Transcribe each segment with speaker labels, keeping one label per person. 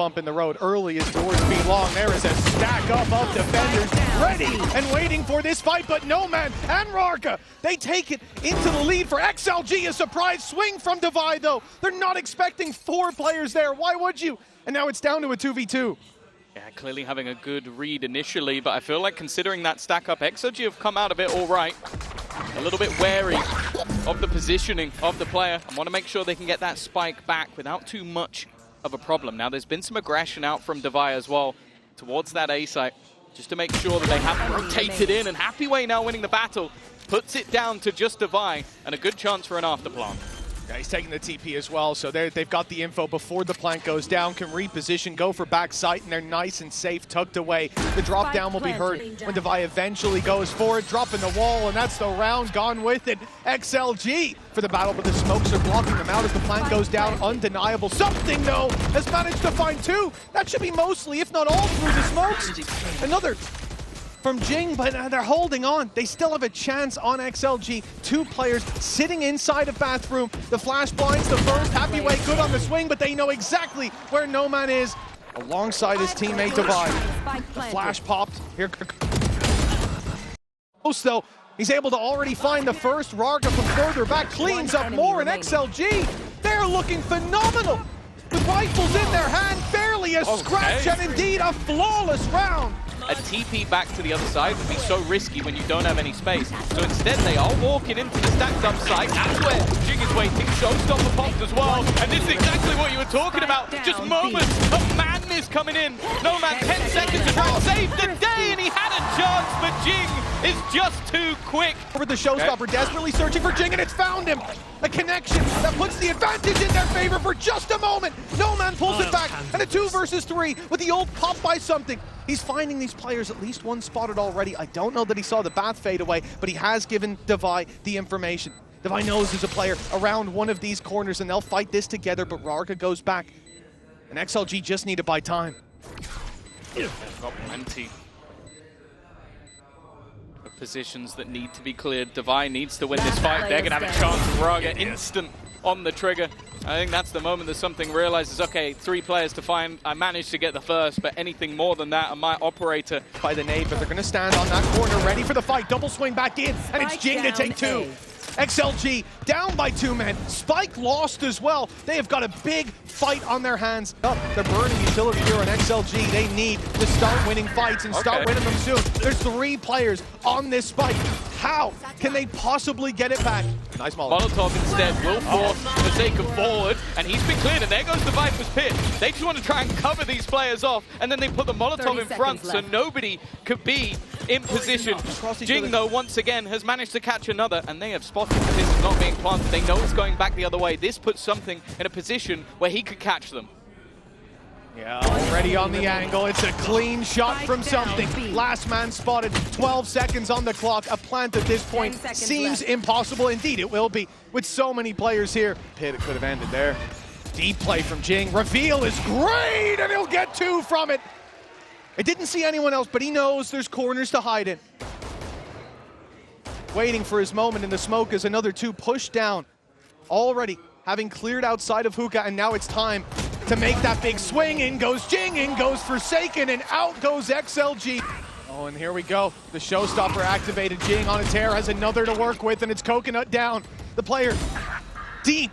Speaker 1: bump in the road early as doors be long. There is a stack up of defenders ready and waiting for this fight, but Nomad and Rarga, they take it into the lead for XLG. A surprise swing from Divide, though. They're not expecting 4 players there. Why would you? And now it's down to a 2v2.
Speaker 2: Yeah, clearly having a good read initially, but I feel like considering that stack up, XLG have come out of it all right. A little bit wary of the positioning of the player and want to make sure they can get that spike back without too much of a problem. Now, there's been some aggression out from Divide as well towards that A site, just to make sure that they haven't rotated in, and Happyway now winning the battle puts it down to just Divide and a good chance for an afterplant.
Speaker 1: Yeah, he's taking the TP as well, so they've got the info before the plant goes down, can reposition, go for backside, and they're nice and safe, tucked away. The drop down will be heard when Divide eventually goes forward, dropping the wall, and that's the round gone with it. XLG for the battle, but the smokes are blocking them out as the plant goes down. Undeniable. Something, though, has managed to find 2. That should be mostly, if not all, through the smokes. Another from Jing, but they're holding on. They still have a chance on XLG. 2 players sitting inside a bathroom. The flash blinds the first. Happyway good on the swing, but they know exactly where Nomad is alongside his teammate Divide. The flash popped. Here, close though. He's able to already find the first. Rarga from further back cleans up more, and XLG, they're looking phenomenal. With rifles in their hand, barely a scratch, and indeed a flawless round.
Speaker 2: A TP back to the other side would be so risky when you don't have any space. So instead, they are walking into the stacked up site. That's where Jing is waiting. Showstopper popped as well. And this is exactly what you were talking about. Just moments of madness coming in. Nomad 10 seconds to try and save the day, and he had a chance, but Jing is just too quick.
Speaker 1: Over the Showstopper, desperately searching for Jing, and it's found him. A connection that puts the advantage in their favor for just a moment. Nomad pulls it back, and a 2 versus 3 with the ult pop by something. He's finding these players, at least one spotted already. I don't know that he saw the Bath fade away, but he has given Divide the information. Divide knows there's a player around one of these corners, and they'll fight this together, but Rarga goes back. And XLG just need to buy time.
Speaker 2: They've got plenty of positions that need to be cleared. Divide needs to win this fight. They're going to have a chance. Rarga instant on the trigger. I think that's the moment that something realizes, okay, 3 players to find. I managed to get the first, but anything more than that, and my operator
Speaker 1: by the nade, but they're going to stand on that corner, ready for the fight. Double swing back in, and it's Jing to take 2. XLG down by 2 men. Spike lost as well. They have got a big fight on their hands. They're burning utility here on XLG. They need to start winning fights and start winning them soon. There's 3 players on this spike. How can they possibly get it back? Nice
Speaker 2: Molotov instead will force the take of forward, and he's been cleared, and there goes the Viper's pit. They just want to try and cover these players off, and then they put the Molotov in front so nobody could be in position. Jing, though, once again has managed to catch another, and they have spotted that this is not being planted. They know it's going back the other way. This puts something in a position where he could catch them.
Speaker 1: Yeah, already on the angle. It's a clean shot from something. Last man spotted, 12 seconds on the clock. A plant at this point seems impossible. Indeed, it will be with so many players here. Pit, it could have ended there. Deep play from Jing. Reveal is great, and he'll get 2 from it. I didn't see anyone else, but he knows there's corners to hide in. Waiting for his moment in the smoke as another 2 push down. Already having cleared outside of Hookah, and now it's time to make that big swing. In goes Jing, in goes Forsaken, and out goes XLG. Oh, and here we go. The Showstopper activated. Jing on a tear, has another to work with, and it's Coconut down. The player deep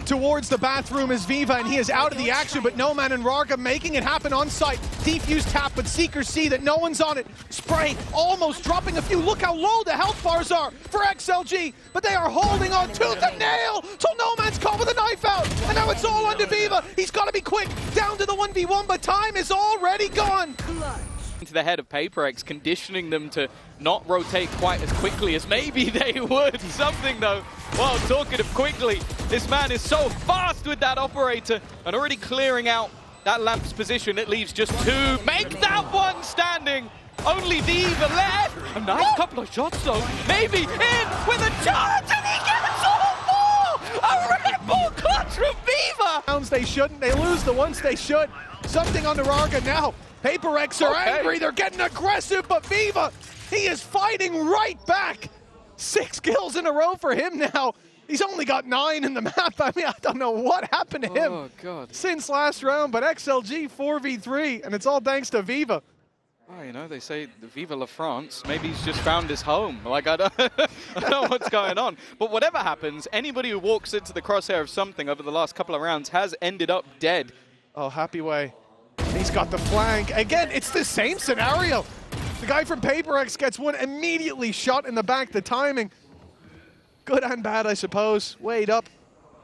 Speaker 1: towards the bathroom is Viva, and he is out of the action, but Nomad and Rarga making it happen on site. Defuse tap, but Seekers see that no one's on it. Spray almost dropping a few. Look how low the health bars are for XLG, but they are holding on tooth and nail till Nomad's caught with a knife out, and now it's all onto Viva. He's got to be quick, down to the 1v1, but time is already gone.
Speaker 2: To the head of PaperX, conditioning them to not rotate quite as quickly as maybe they would. Something though, well, talking of quickly, this man is so fast with that operator and already clearing out that Lamp's position. It leaves just 2. Make that one standing. Only Viva left. A nice couple of shots though. Maybe in with a chance, and he gets all 4. A Red Bull clutch from Viva.
Speaker 1: Rounds they shouldn't. They lose the ones they should. Something on the Rarga now. PaperX are angry, they're getting aggressive, but Viva, he is fighting right back. 6 kills in a row for him now. He's only got 9 in the map. I mean, I don't know what happened to him since last round, but XLG 4v3, and it's all thanks to Viva.
Speaker 2: Oh, you know, they say the Viva la France. Maybe he's just found his home. Like, I don't know what's going on. But whatever happens, anybody who walks into the crosshair of something over the last couple of rounds has ended up dead.
Speaker 1: Oh, Happy Way. He's got the flank. Again, it's the same scenario. The guy from PaperX gets one immediately shot in the back. The timing, good and bad, I suppose. Wait up.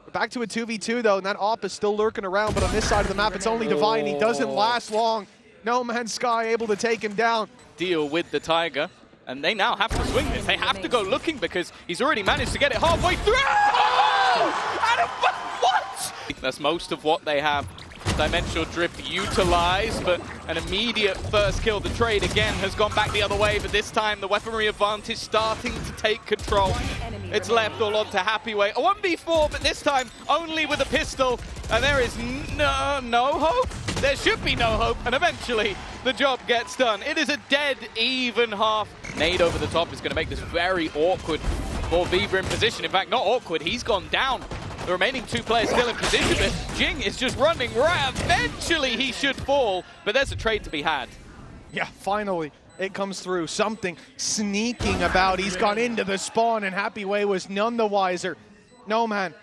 Speaker 1: We're back to a 2v2, though, and that op is still lurking around. But on this side of the map, it's only Divine. He doesn't last long. No Man's Sky able to take him down.
Speaker 2: Deal with the Tiger, and they now have to swing this. They have to go looking because he's already managed to get it halfway through. Oh! What? That's most of what they have. Dimensional Drift utilized, but an immediate first kill. The trade again has gone back the other way, but this time the weaponry advantage starting to take control. It's left all on to Happy Way. A 1v4, but this time only with a pistol, and there is no hope. There should be no hope, and eventually the job gets done. It is a dead even half. Nade over the top is going to make this very awkward for Viva in position. In fact, not awkward, he's gone down. The remaining 2 players still in position, but Jing is just running right. Eventually he should fall, but there's a trade to be had.
Speaker 1: Yeah, finally it comes through. Something sneaking about. He's gone into the spawn, and Happy Way was none the wiser. No man,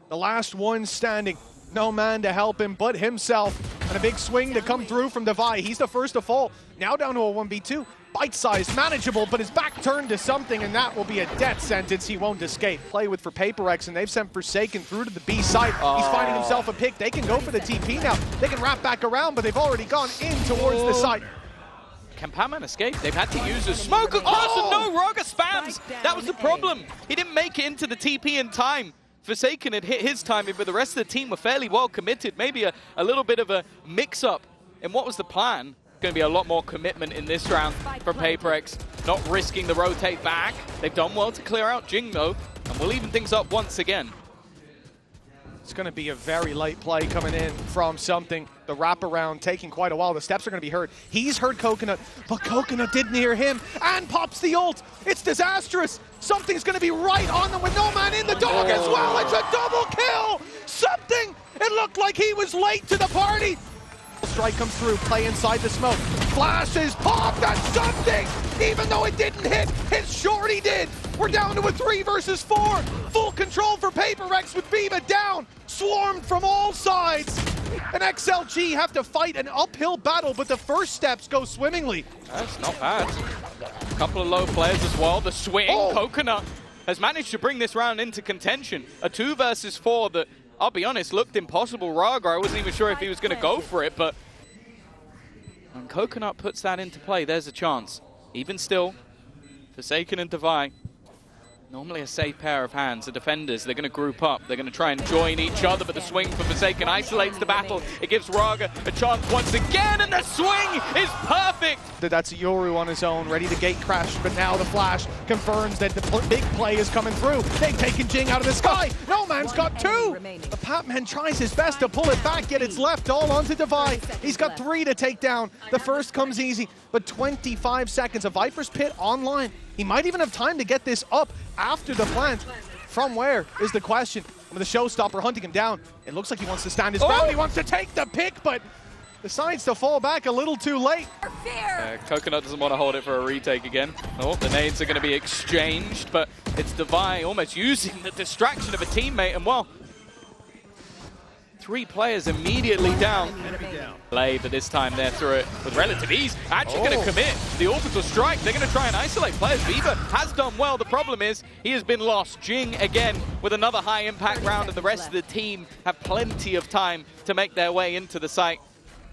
Speaker 1: the last one standing. No man to help him but himself. And a big swing to come through from Devi. He's the first to fall. Now down to a 1v2. Bite-sized, manageable, but his back turned to something, and that will be a death sentence he won't escape. Play with for PaperX, and they've sent Forsaken through to the B site. He's finding himself a pick. They can go for the TP now. They can wrap back around, but they've already gone in towards the site.
Speaker 2: Can Pac-Man escape? They've had to use a smoke across, and no, Raga spams. That was the problem. He didn't make it into the TP in time. Forsaken had hit his timing, but the rest of the team were fairly well committed. Maybe a little bit of a mix-up in what was the plan. Going to be a lot more commitment in this round from PaperX, not risking the rotate back. They've done well to clear out Jing, though, and we'll even things up once again.
Speaker 1: It's going to be a very light play coming in from something. The wraparound taking quite a while. The steps are going to be heard. He's heard Coconut, but Coconut didn't hear him, and pops the ult. It's disastrous. Something's going to be right on them with no man in the dog as well. It's a double kill. Something. It looked like he was late to the party. Strike comes through, play inside the smoke. Flashes popped at something, even though it didn't hit. His shorty did. We're down to a 3 versus 4. Full control for PaperX with Viva down. Swarmed from all sides. And XLG have to fight an uphill battle, but the first steps go swimmingly.
Speaker 2: That's not bad. A couple of low players as well. The swing, Coconut has managed to bring this round into contention. A 2 versus 4 that, I'll be honest, looked impossible. Raga, I wasn't even sure if he was going to go for it, but when Coconut puts that into play, there's a chance. Even still, Forsaken and Devi, normally a safe pair of hands. The defenders, they're going to group up. They're going to try and join each other, but the swing for Forsaken isolates the battle. It gives Raga a chance once again, and the swing is perfect!
Speaker 1: That's Yoru on his own, ready to gate crash, but now the flash confirms that the big play is coming through. They've taken Jing out of the sky. No man's got 2. The Pac-Man tries his best to pull it back, yet it's left all onto Devi. He's got 3 to take down. The first comes easy, but 25 seconds. A Viper's Pit online. He might even have time to get this up after the plant. From where is the question? With the showstopper hunting him down, it looks like he wants to stand his ground. He wants to take the pick, but decides to fall back a little too late.
Speaker 2: Coconut doesn't want to hold it for a retake again. Oh, the nades are going to be exchanged, but it's Devi almost using the distraction of a teammate, and well, 3 players immediately down. Play, but this time they're through it with relative ease. Actually going to commit the orbital strike. They're going to try and isolate players. Viva has done well. The problem is he has been lost. Jing again with another high impact round, and the rest of the team have plenty of time to make their way into the site.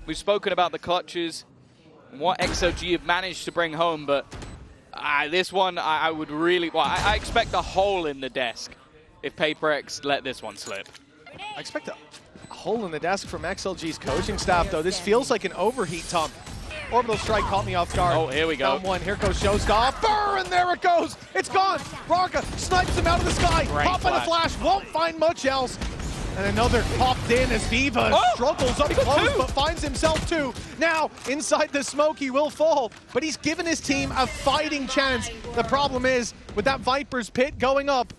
Speaker 2: We've spoken about the clutches and what XOG have managed to bring home, but this one I would really, well, I expect a hole in the desk if PaperX let this one slip.
Speaker 1: I expect a hole in the desk from XLG's coaching staff, though. This feels like an overheat, Tom. Orbital strike caught me off guard.
Speaker 2: Oh, here we go.
Speaker 1: Down 1, here goes Showstopper, and there it goes. It's gone. Raga snipes him out of the sky. Pop in a flash, won't find much else. And another popped in as Viva struggles up close, but finds himself 2. Now, inside the smoke, he will fall, but he's given his team a fighting chance. The problem is, with that Viper's Pit going up,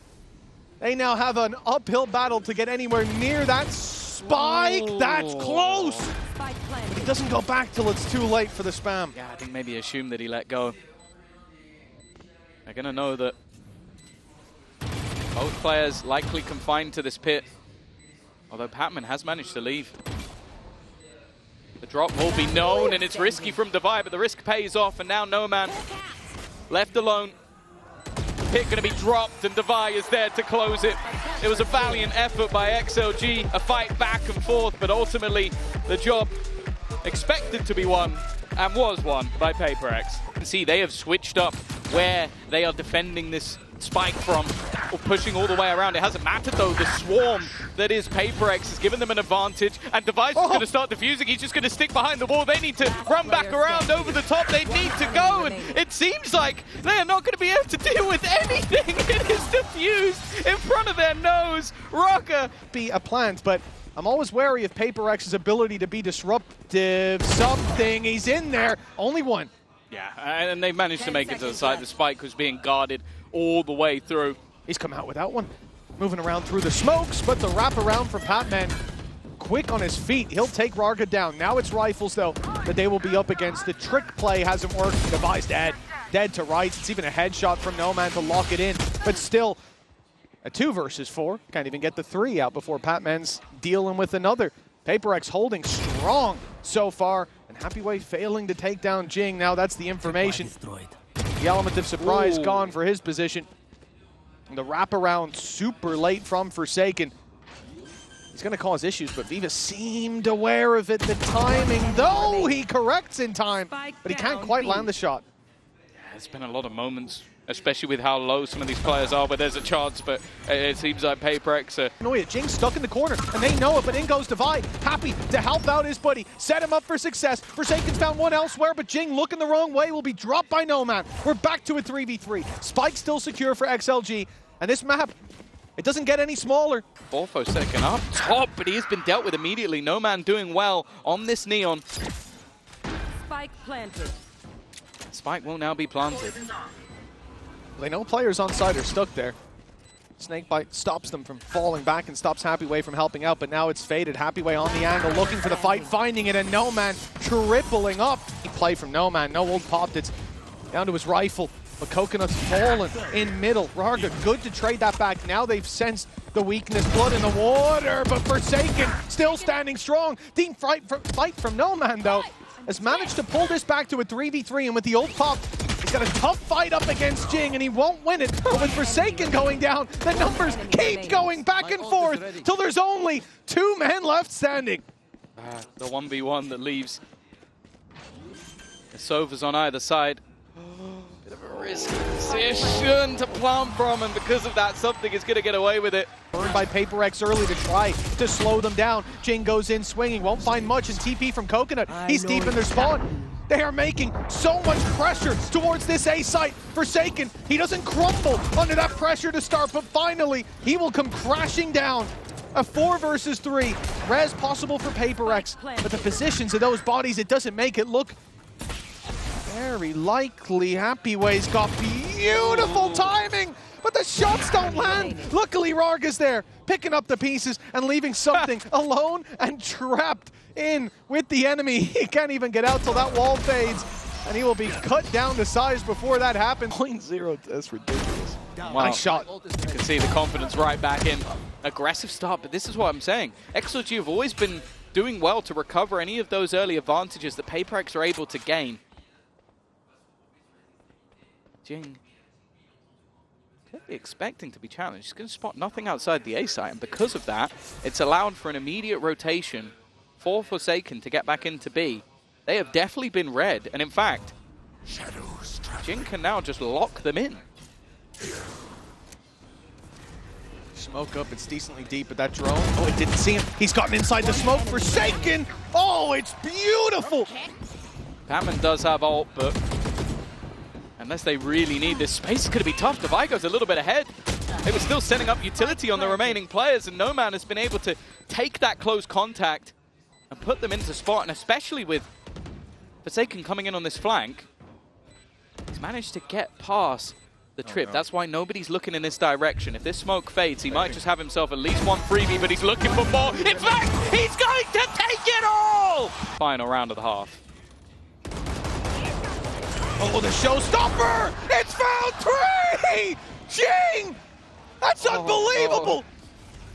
Speaker 1: They now have an uphill battle to get anywhere near that spike. Ooh. That's close. But he doesn't go back till it's too late for the spam.
Speaker 2: Yeah, I think maybe assume that he let go. They're going to know that both players likely confined to this pit. Although Patman has managed to leave. The drop will be known, and it's risky from Divide, but the risk pays off, and now Noman left alone. Pit going to be dropped, and Divide is there to close it. It was a valiant effort by XLG, a fight back and forth, but ultimately the job expected to be won, and was won by PaperX. You can see they have switched up where they are defending this spike from, or pushing all the way around. It hasn't mattered though. The swarm that is PaperX has given them an advantage, and Device is going to start defusing. He's just going to stick behind the wall. They need to run back around over the top. They need to go, and it seems like they are not going to be able to deal with anything. It is diffused in front of their nose. Rocker.
Speaker 1: Be a plant, but I'm always wary of PaperX's ability to be disruptive. Something, he's in there. Only one.
Speaker 2: Yeah, and they managed to make it to the side. The spike was being guarded all the way through.
Speaker 1: He's come out without one. Moving around through the smokes, but the wraparound from Patman, quick on his feet. He'll take Rarga down. Now it's Rifles, though, that they will be up against. The trick play hasn't worked. Device dead. Dead to rights. It's even a headshot from Noman to lock it in. But still, a 2 versus 4. Can't even get the 3 out before Patman's dealing with another. PaperX holding strong so far. And Happyway failing to take down Jing. Now that's the information. The element of surprise gone for his position. And the wraparound super late from Forsaken. He's going to cause issues, but Viva seemed aware of it. The timing, though, he corrects in time, but he can't quite land the shot.
Speaker 2: Yeah, there's been a lot of moments, especially with how low some of these players are, where there's a chance, but it seems like PaperX are...
Speaker 1: Jing's stuck in the corner, and they know it, but in goes Divide. Happy to help out his buddy, set him up for success. Forsaken's found one elsewhere, but Jing looking the wrong way will be dropped by Noman. We're back to a 3v3. Spike still secure for XLG, and this map, it doesn't get any smaller.
Speaker 2: Forsaken up top, but he has been dealt with immediately. Noman doing well on this Neon.
Speaker 3: Spike planted.
Speaker 2: Spike will now be planted.
Speaker 1: They know players on side are stuck there. Snakebite stops them from falling back and stops Happyway from helping out, but now it's faded. Happyway on the angle, looking for the fight, finding it, and Noman tripling up. Play from Noman, no old popped, it's down to his rifle, but Coconut's fallen in middle. Rarga, good to trade that back. Now they've sensed the weakness, blood in the water, but Forsaken still standing strong. Team fight from Noman, though, has managed to pull this back to a 3v3, and with the old pop, he's got a tough fight up against Jing, and he won't win it. But with Forsaken going down, the numbers keep going back and forth till there's only 2 men left standing.
Speaker 2: The 1v1 that leaves the Sovas on either side. Bit of a risky position to plant from, and because of that, something is going to get away with it.
Speaker 1: Burned by PaperX early to try to slow them down. Jing goes in swinging, won't find much, and TP from Coconut. He's deep in their spawn. They are making so much pressure towards this A site. Forsaken, he doesn't crumble under that pressure to start, but finally, he will come crashing down. A 4 versus 3. Res possible for PaperX, but the positions of those bodies, it doesn't make it look very likely. Happyway's got beautiful timing, but the shots don't land. Luckily, Rarga's there, picking up the pieces and leaving something alone and trapped in with the enemy. He can't even get out till that wall fades, and he will be cut down to size before that happens. 0.0, that's ridiculous.
Speaker 2: Wow.
Speaker 1: Nice shot.
Speaker 2: You can see the confidence right back in. Aggressive start, but this is what I'm saying. XLG have always been doing well to recover any of those early advantages that PaperX are able to gain. Jing could be expecting to be challenged. He's going to spot nothing outside the A site, and because of that, it's allowed for an immediate rotation for Forsaken to get back into B. They have definitely been red, and in fact, Jing can now just lock them in.
Speaker 1: Smoke up, it's decently deep, but that drone, oh, it didn't see him. He's gotten inside the smoke. Forsaken, oh, it's beautiful.
Speaker 2: Patman does have ult, but unless they really need this space, it's going to be tough. Divide goes a little bit ahead. They were still setting up utility on the remaining players, and Noman has been able to take that close contact and put them into spot, and especially with Forsaken coming in on this flank, he's managed to get past the trip. That's why nobody's looking in this direction. If this smoke fades, he might just have himself at least one freebie, but he's looking for more. In fact, he's going to take it all! Final round of the half.
Speaker 1: Oh, the showstopper! It's found 3! Jing! That's unbelievable!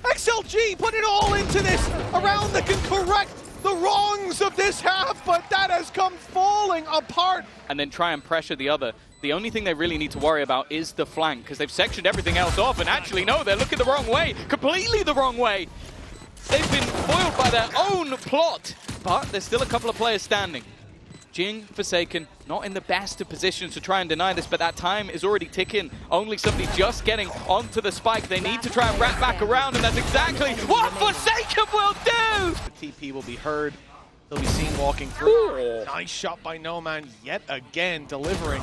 Speaker 1: XLG put it all into this. Around that can correct the wrongs of this half, but that has come falling apart.
Speaker 2: And then try and pressure the other. The only thing they really need to worry about is the flank, because they've sectioned everything else off, and actually, no, they're looking the wrong way, completely the wrong way. They've been foiled by their own plot, but there's still a couple of players standing. Jing, Forsaken, not in the best of positions to try and deny this, but that time is already ticking. Only somebody just getting onto the spike. They need to try and wrap back around, and that's exactly what Forsaken will do!
Speaker 1: The TP will be heard. They'll be seen walking through. Nice shot by Noman, yet again delivering.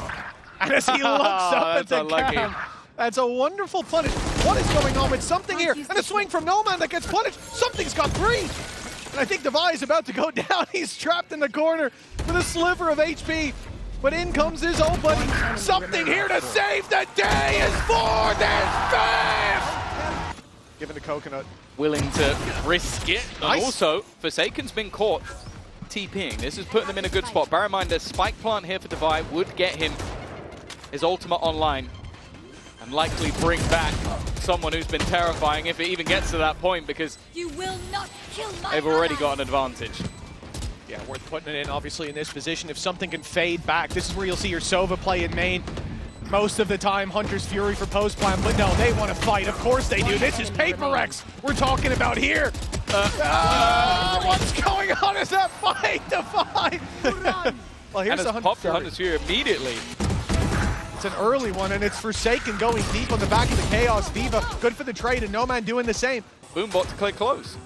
Speaker 1: And as he looks up at the cam, that's a wonderful punish. What is going on with something here? And a swing from Noman that gets punished. Something's got 3. And I think Devi is about to go down. He's trapped in the corner with a sliver of HP. But in comes his old buddy. Something here to save the day is for this 5th! Giving the Coconut.
Speaker 2: Willing to risk it.
Speaker 1: Nice.
Speaker 2: And also, Forsaken's been caught TPing. This is putting them in a good spot. Bear in mind, the spike plant here for Devi would get him his ultimate online and likely bring back someone who's been terrifying if it even gets to that point, because
Speaker 3: You will not kill my
Speaker 2: they've already
Speaker 3: ally.
Speaker 2: got an advantage.
Speaker 1: Yeah, worth putting it in, obviously, in this position. If something can fade back, this is where you'll see your Sova play in main. Most of the time, Hunter's Fury for post plan, but no, they want to fight. Of course they do. This is Paper X we're talking about here. What's going on? Is that fight to 5? Well, here's
Speaker 2: And
Speaker 1: a
Speaker 2: has popped the Hunter's Fury immediately.
Speaker 1: It's an early one, and it's Forsaken going deep on the back of the Chaos. Viva, good for the trade, and Noman doing the same.
Speaker 2: Boombot to click close.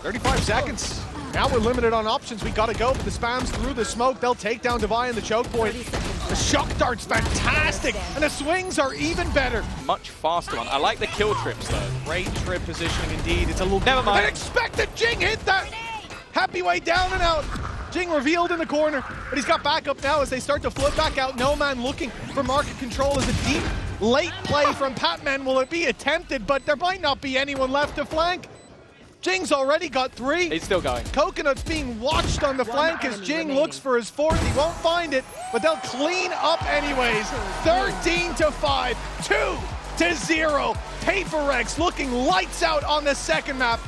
Speaker 1: 35 seconds. Now we're limited on options. We gotta go, but the spams through the smoke. They'll take down Devi in the choke point. The shock dart's fantastic, and the swings are even better.
Speaker 2: Much faster one. I like the kill trips though.
Speaker 1: Great trip positioning indeed. It's a little
Speaker 2: Never mind.
Speaker 1: unexpected. Jing hit that. Happy way down and out. Jing revealed in the corner, but he's got backup now as they start to flip back out. Noman looking for market control as a deep late play from Patman. Will it be attempted? But there might not be anyone left to flank. Jing's already got 3.
Speaker 2: He's still going.
Speaker 1: Coconut's being watched on the flank as Jing looks for his 4th. He won't find it, but they'll clean up anyways. 13-5, 2-0. Paper X looking lights out on the second map.